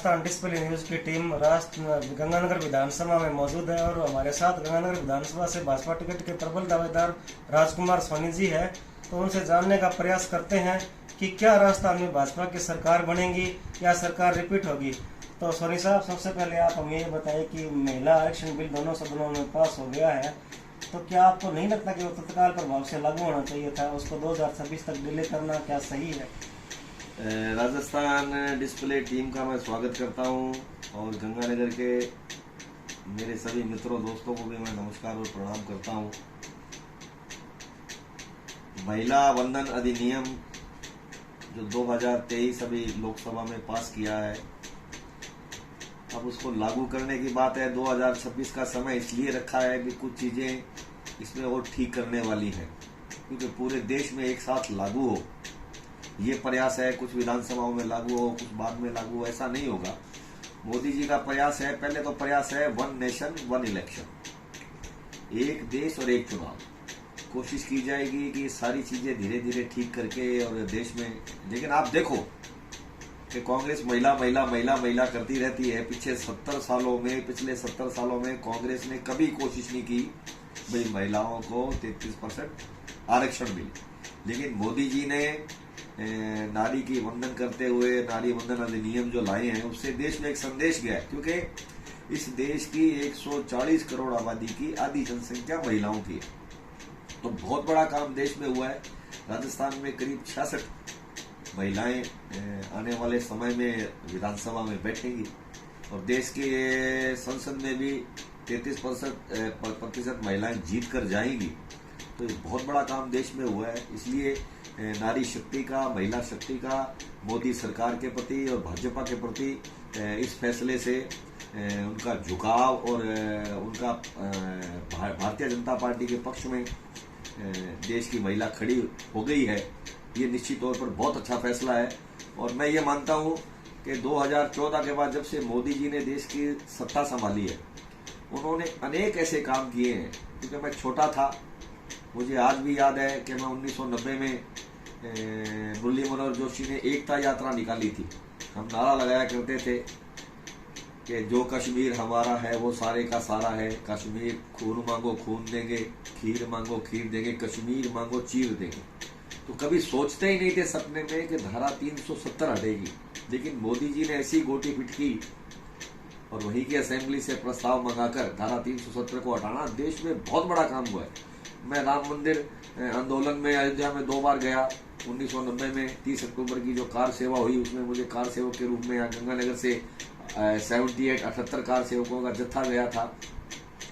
Rajasthan display news की team Ganganagar विधानसभा में मौजूद है और हमारे साथ गंगानगर विधानसभा से भाजपा टिकट के प्रबल दावेदार राजकुमार सोनी जी है। तो उनसे जानने का प्रयास करते हैं कि क्या राजस्थान में भाजपा की सरकार बनेगी या सरकार रिपीट होगी। तो सोनी साहब, सबसे पहले आप हमें ये बताइए कि महिला आरक्षण बिल दोनों सदनों में पास हो गया है, तो क्या आपको नहीं लगता कि वो तत्काल प्रभाव से लागू होना चाहिए था, उसको 2026 तक डिले करना क्या सही है? राजस्थान डिस्प्ले टीम का मैं स्वागत करता हूं और गंगानगर के मेरे सभी मित्रों दोस्तों को भी मैं नमस्कार और प्रणाम करता हूं। महिला वंदन अधिनियम जो 2023 अभी लोकसभा में पास किया है, अब उसको लागू करने की बात है। 2026 का समय इसलिए रखा है कि कुछ चीजें इसमें और ठीक करने वाली हैं, क्योंकि पूरे देश में एक साथ लागू हो ये प्रयास है। कुछ विधानसभाओं में लागू हो, कुछ बाद में लागू हो, ऐसा नहीं होगा। मोदी जी का प्रयास है, पहले तो प्रयास है वन नेशन वन इलेक्शन, एक देश और एक चुनाव। कोशिश की जाएगी कि सारी चीजें धीरे धीरे ठीक करके और देश में, लेकिन आप देखो कि कांग्रेस महिला महिला महिला महिला करती रहती है। पिछले 70 सालों में कांग्रेस ने कभी कोशिश नहीं की भाई महिलाओं को 33% आरक्षण मिले। लेकिन मोदी जी ने नारी की वंदन करते हुए नारी वंदन अधिनियम जो लाए हैं, उससे देश में एक संदेश गया है, क्योंकि इस देश की 140 करोड़ आबादी की आधी जनसंख्या महिलाओं की है। तो बहुत बड़ा काम देश में हुआ है। राजस्थान में करीब 66 महिलाएं आने वाले समय में विधानसभा में बैठेंगी और देश के संसद में भी 33% महिलाएं जीत कर जाएंगी। तो ये बहुत बड़ा काम देश में हुआ है। इसलिए नारी शक्ति का, महिला शक्ति का मोदी सरकार के प्रति और भाजपा के प्रति इस फैसले से उनका झुकाव और उनका भारतीय जनता पार्टी के पक्ष में देश की महिला खड़ी हो गई है, ये निश्चित तौर पर बहुत अच्छा फैसला है। और मैं ये मानता हूँ कि 2014 के बाद जब से मोदी जी ने देश की सत्ता संभाली है, उन्होंने अनेक ऐसे काम किए हैं। क्योंकि मैं छोटा था, मुझे आज भी याद है कि मैं 1990 में मुरली मनोहर जोशी ने एकता यात्रा निकाली थी। हम नारा लगाया करते थे कि जो कश्मीर हमारा है वो सारे का सारा है, कश्मीर खून मांगो खून देंगे, खीर मांगो खीर देंगे, कश्मीर मांगो चीर देंगे। तो कभी सोचते ही नहीं थे सपने में कि धारा 370 हटेगी। लेकिन मोदी जी ने ऐसी गोटी पिट की और वहीं की असेंबली से प्रस्ताव मंगाकर धारा 370 को हटाना, देश में बहुत बड़ा काम हुआ है। मैं राम मंदिर आंदोलन में अयोध्या में 2 बार गया। 1990 में 30 अक्टूबर की जो कार सेवा हुई, उसमें मुझे कार सेवक के रूप में यहाँ गंगानगर से 78 कार सेवकों का जत्था गया था,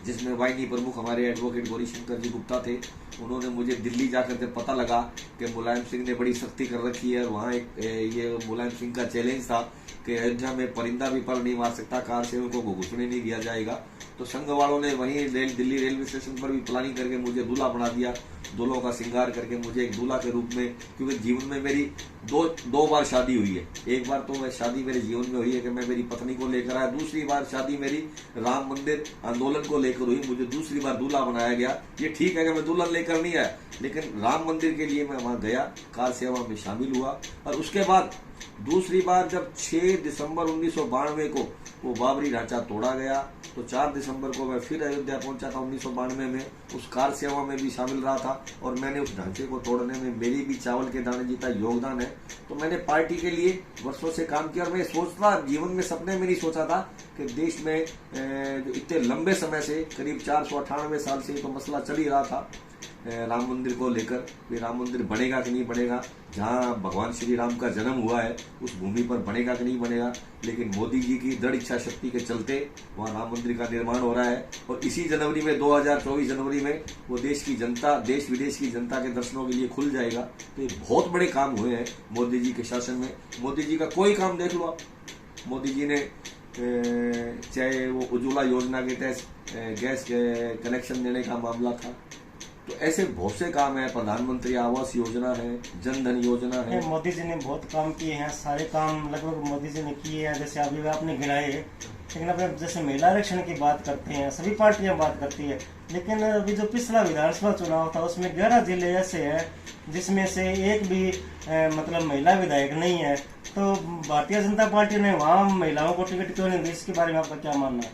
जिसमें वाहिनी प्रमुख हमारे एडवोकेट गौरी शंकर जी गुप्ता थे। उन्होंने मुझे दिल्ली जाकर के पता लगा कि मुलायम सिंह ने बड़ी सख्ती कर रखी है। वहाँ ये मुलायम सिंह का चैलेंज था कि अयोध्या में परिंदा भी पर नहीं मार सकता, कार सेवकों को घुसने नहीं दिया जाएगा। तो संघ वालों ने वहीं दिल्ली रेलवे स्टेशन पर भी प्लानिंग करके मुझे दूल्हा बना दिया, दूल्हों का श्रृंगार करके मुझे एक दूल्हा के रूप में। क्योंकि जीवन में मेरी दो बार शादी हुई है। एक बार तो शादी मेरे जीवन में हुई है कि मैं मेरी पत्नी को लेकर आया, दूसरी बार शादी मेरी राम मंदिर आंदोलन को लेकर हुई, मुझे दूसरी बार दूल्हा बनाया गया। ये ठीक है कि मैं दुल्हन लेकर नहीं आया, लेकिन राम मंदिर के लिए मैं वहां गया, कार सेवा में शामिल हुआ। और उसके बाद दूसरी बार जब 6 दिसंबर 1992 को वो बाबरी ढांचा तोड़ा गया, तो 4 दिसंबर को मैं फिर अयोध्या पहुंचा था 1992 में। उस कार सेवा में भी शामिल रहा था और मैंने उस ढांचे को तोड़ने में मेरी भी चावल के दाने जितना योगदान है। तो मैंने पार्टी के लिए वर्षों से काम किया और मैं सोचता, जीवन में सपने में नहीं सोचा था कि देश में इतने लंबे समय से, करीब 498 साल से तो मसला चल ही रहा था राम मंदिर को लेकर, कि राम मंदिर बनेगा कि नहीं बनेगा। जहां भगवान श्री राम का जन्म हुआ है उस भूमि पर बनेगा कि नहीं बनेगा। लेकिन मोदी जी की दृढ़ इच्छा शक्ति के चलते वहां राम मंदिर का निर्माण हो रहा है। और इसी जनवरी में 2024 जनवरी में वो देश की जनता, देश विदेश की जनता के दर्शनों के लिए खुल जाएगा। तो ये बहुत बड़े काम हुए हैं मोदी जी के शासन में। मोदी जी का कोई काम देख लो आप। मोदी जी ने चाहे वो उज्ज्वला योजना के तहत गैस कनेक्शन देने का मामला था, तो ऐसे बहुत से काम है। प्रधानमंत्री आवास योजना है, जन धन योजना है। मोदी जी ने बहुत काम किए हैं, सारे काम लगभग मोदी जी ने किए हैं, जैसे अभी आपने गिनाए। लेकिन अब जैसे महिला आरक्षण की बात करते हैं, सभी पार्टियां बात करती है, लेकिन अभी जो पिछला विधानसभा चुनाव था उसमें 11 जिले ऐसे हैं जिसमें से एक भी मतलब महिला विधायक नहीं है। तो भारतीय जनता पार्टी ने वहाँ महिलाओं को टिकट क्यों नहीं दी, इसके बारे में आपका क्या मानना है?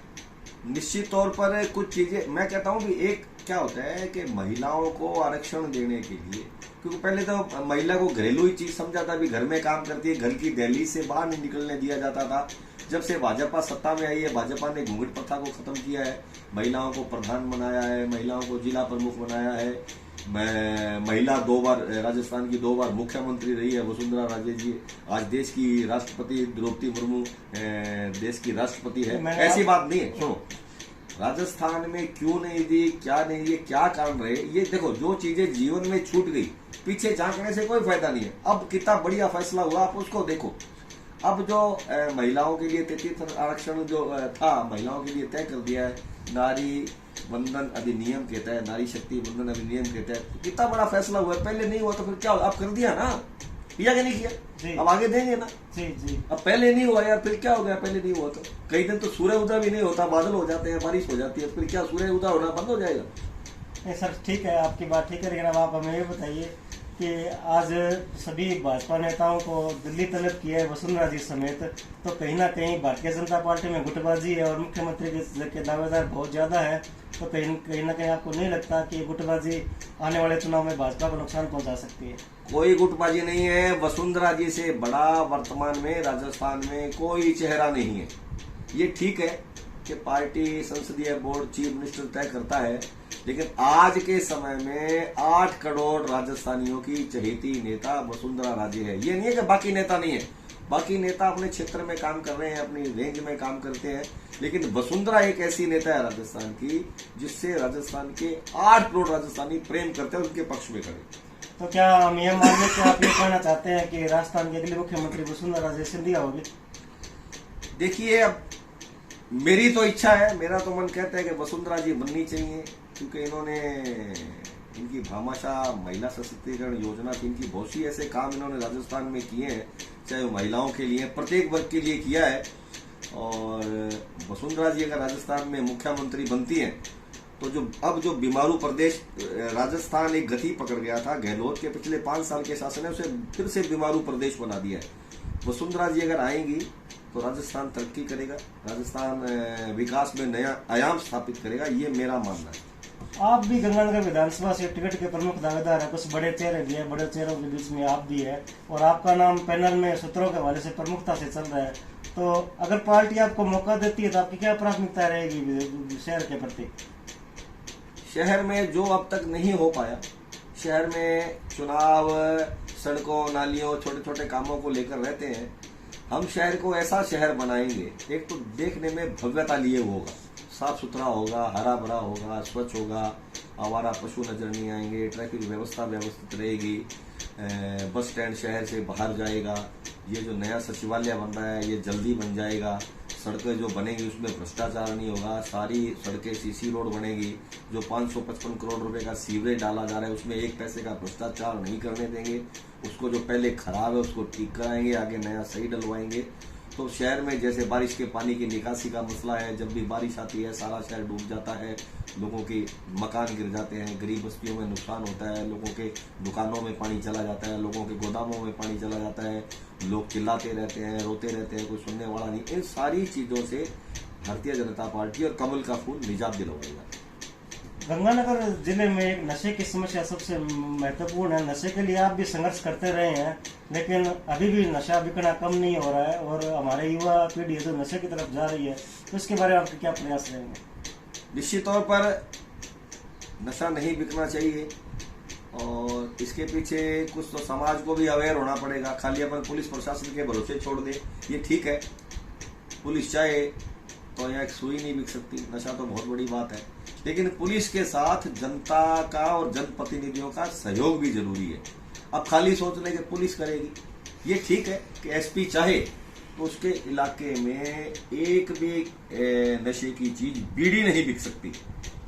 निश्चित तौर पर कुछ चीजें मैं कहता हूँ कि एक क्या होता है कि महिलाओं को आरक्षण देने के लिए, क्योंकि पहले तो महिला को घरेलू ही चीज समझा था, अभी घर में काम करती है, घर की दहलीज से बाहर नहीं निकलने दिया जाता था। जब से भाजपा सत्ता में आई है, भाजपा ने घूंघट प्रथा को खत्म किया है, महिलाओं को प्रधान बनाया है, महिलाओं को जिला प्रमुख बनाया है। महिला 2 बार राजस्थान की 2 बार मुख्यमंत्री रही है वसुंधरा राजे जी। आज देश की राष्ट्रपति द्रौपदी मुर्मू देश की राष्ट्रपति है। ऐसी बात नहीं है। सुनो, राजस्थान में क्यों नहीं दी, क्या नहीं, ये क्या कारण रहे, ये देखो, जो चीजें जीवन में छूट गई पीछे झांकने से कोई फायदा नहीं है। अब कितना बढ़िया फैसला हुआ, आप उसको देखो। अब जो महिलाओं के लिए 33 आरक्षण जो था, महिलाओं के लिए तय कर दिया है, नारी बंधन अधिनियम कहता है, नारी शक्ति बंधन अधिनियम कहता है। तो कितना बड़ा फैसला हुआ है, पहले नहीं हुआ तो फिर क्या हुआ? अब कर दिया ना, किया कि नहीं किया? अब आगे देंगे ना। जी। अब पहले नहीं हुआ यार, फिर क्या हो गया? पहले नहीं हुआ तो कई दिन तो सूर्य उदय भी नहीं होता, बादल हो जाते हैं, बारिश हो जाती है, फिर क्या सूर्य उदय होना बंद हो जाएगा? नहीं सर, ठीक है, आपकी बात ठीक है, लेकिन अब आप हमें ये बताइए कि आज सभी भाजपा नेताओं को दिल्ली तलब किया है वसुंधरा जी समेत, तो कहीं ना कहीं भारतीय जनता पार्टी में गुटबाजी है और मुख्यमंत्री के दावेदार बहुत ज्यादा है। तो कहीं ना कहीं आपको नहीं लगता कि गुटबाजी आने वाले चुनाव में भाजपा को नुकसान पहुंचा सकती है? कोई गुटबाजी नहीं है। वसुंधरा जी से बड़ा वर्तमान में राजस्थान में कोई चेहरा नहीं है। ये ठीक है कि पार्टी संसदीय बोर्ड चीफ मिनिस्टर तय करता है, लेकिन आज के समय में 8 करोड़ राजस्थानियों की चहेती नेता वसुंधरा राजे है। ये नहीं है कि बाकी नेता नहीं है, बाकी नेता अपने क्षेत्र में काम कर रहे हैं, अपनी रेंज में काम करते हैं, लेकिन वसुंधरा एक ऐसी नेता है राजस्थान की जिससे राजस्थान के 8 करोड़ राजस्थानी प्रेम करते हैं, उनके पक्ष में खड़े। तो क्या हम यह मान लें कि आप ये कहना चाहते हैं कि राजस्थान के अगले मुख्यमंत्री वसुंधरा राजे सिंधिया होगी? देखिए, अब मेरी तो इच्छा है, मेरा तो मन कहता है कि वसुंधरा जी बननी चाहिए, क्योंकि इन्होंने इनकी भामाशाह महिला सशक्तिकरण योजना थी, इनकी बहुत सी ऐसे काम इन्होंने राजस्थान में किए हैं, चाहे वो महिलाओं के लिए, प्रत्येक वर्ग के लिए किया है। और वसुंधरा जी अगर राजस्थान में मुख्यमंत्री बनती हैं तो जो बीमारू प्रदेश राजस्थान एक गति पकड़ गया था, गहलोत के पिछले 5 साल के शासन है, उसे फिर से बीमारू प्रदेश बना दिया है। वसुंधरा जी अगर आएंगी तो राजस्थान तरक्की करेगा, राजस्थान विकास में नया आयाम स्थापित करेगा, ये मेरा मानना है। आप भी गंगानगर विधानसभा से टिकट के प्रमुख दावेदार है, कुछ बड़े चेहरे भी है, बड़े चेहरों के बीच में आप भी है और आपका नाम पैनल में सूत्रों के हवाले से प्रमुखता से चल रहा है। तो अगर पार्टी आपको मौका देती है तो आपकी क्या प्राथमिकता रहेगी शहर के प्रति? शहर में जो अब तक नहीं हो पाया, शहर में चुनाव, सड़कों, नालियों, छोटे छोटे कामों को लेकर रहते हैं, हम शहर को ऐसा शहर बनाएंगे, एक तो देखने में भव्यता लिए होगा, साफ सुथरा होगा, हरा भरा होगा, स्वच्छ होगा, आवारा पशु नजर नहीं आएंगे, ट्रैफिक व्यवस्था व्यवस्थित रहेगी, बस स्टैंड शहर से बाहर जाएगा, ये जो नया सचिवालय बन रहा है ये जल्दी बन जाएगा, सड़कें जो बनेगी उसमें भ्रष्टाचार नहीं होगा, सारी सड़कें सीसी रोड बनेगी, जो 555 करोड़ रुपए का सीवरेज डाला जा रहा है उसमें 1 पैसे का भ्रष्टाचार नहीं करने देंगे, उसको जो पहले खराब है उसको ठीक कराएंगे, आगे नया सही डलवाएंगे। तो शहर में जैसे बारिश के पानी की निकासी का मसला है, जब भी बारिश आती है सारा शहर डूब जाता है, लोगों के मकान गिर जाते हैं, गरीब बस्तियों में नुकसान होता है, लोगों के दुकानों में पानी चला जाता है, लोगों के गोदामों में पानी चला जाता है, लोग चिल्लाते रहते हैं, रोते रहते हैं, कोई सुनने वाला नहीं। इन सारी चीजों से भारतीय जनता पार्टी और कमल का फूल निजात दिलवाएगा। गंगानगर जिले में एक नशे की समस्या सबसे महत्वपूर्ण है। नशे के लिए आप भी संघर्ष करते रहे हैं, लेकिन अभी भी नशा बिकना कम नहीं हो रहा है और हमारे युवा पीढ़ी जो नशे की तरफ जा रही है, तो इसके बारे में आपके क्या प्रयास रहेंगे? निश्चित तौर पर नशा नहीं बिकना चाहिए और इसके पीछे कुछ तो समाज को भी अवेयर होना पड़ेगा। खाली अपन पुलिस प्रशासन के भरोसे छोड़ दे, ये ठीक है, पुलिस चाहे तो यहाँ एक सुई नहीं बिक सकती, नशा तो बहुत बड़ी बात है, लेकिन पुलिस के साथ जनता का और जनप्रतिनिधियों का सहयोग भी जरूरी है। अब खाली सोच ले कि पुलिस करेगी, ये ठीक है कि एसपी चाहे तो उसके इलाके में एक भी नशे की चीज बीड़ी नहीं बिक सकती,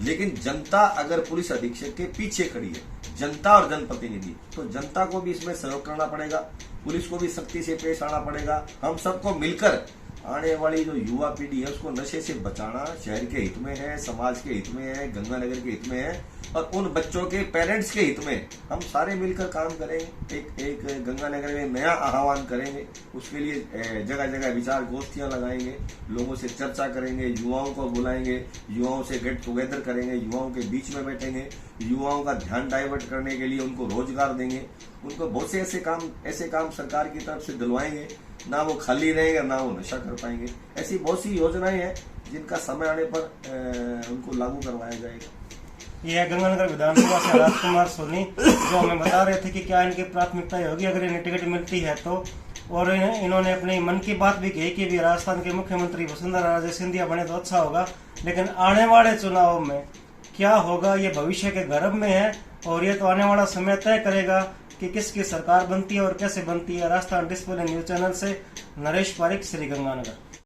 लेकिन जनता अगर पुलिस अधीक्षक के पीछे खड़ी है, जनता और जनप्रतिनिधि, तो जनता को भी इसमें सहयोग करना पड़ेगा, पुलिस को भी सख्ती से पेश आना पड़ेगा। हम सबको मिलकर आने वाली जो युवा पीढ़ी है उसको नशे से बचाना शहर के हित में है, समाज के हित में है, गंगानगर के हित में है और उन बच्चों के पेरेंट्स के हित में हम सारे मिलकर काम करेंगे। एक गंगानगर में नया आह्वान करेंगे, उसके लिए जगह जगह विचार गोष्ठियां लगाएंगे, लोगों से चर्चा करेंगे, युवाओं को बुलाएंगे, युवाओं से गेट टुगेदर करेंगे, युवाओं के बीच में बैठेंगे, युवाओं का ध्यान डाइवर्ट करने के लिए उनको रोजगार देंगे, उनको बहुत से ऐसे काम सरकार की तरफ से दिलवाएंगे, ना वो खाली रहेंगे ना वो नशा कर पाएंगे। ऐसी बहुत सी योजनाएं हैं जिनका समय आने पर उनको लागू करवाया जाएगा। यह गंगानगर विधानसभा से राजकुमार सोनी जो हमें बता रहे थे कि क्या इनकी प्राथमिकता होगी अगर इन्हें टिकट मिलती है तो। और इन्होंने अपनी मन की बात भी कही कि भी राजस्थान के मुख्यमंत्री वसुंधरा राजे सिंधिया बने तो अच्छा होगा, लेकिन आने वाले चुनाव में क्या होगा ये भविष्य के गर्भ में है और ये तो आने वाला समय तय करेगा कि किसकी सरकार बनती है और कैसे बनती है। राजस्थान डिस्प्ले न्यूज चैनल से नरेश पारिक, श्री गंगानगर।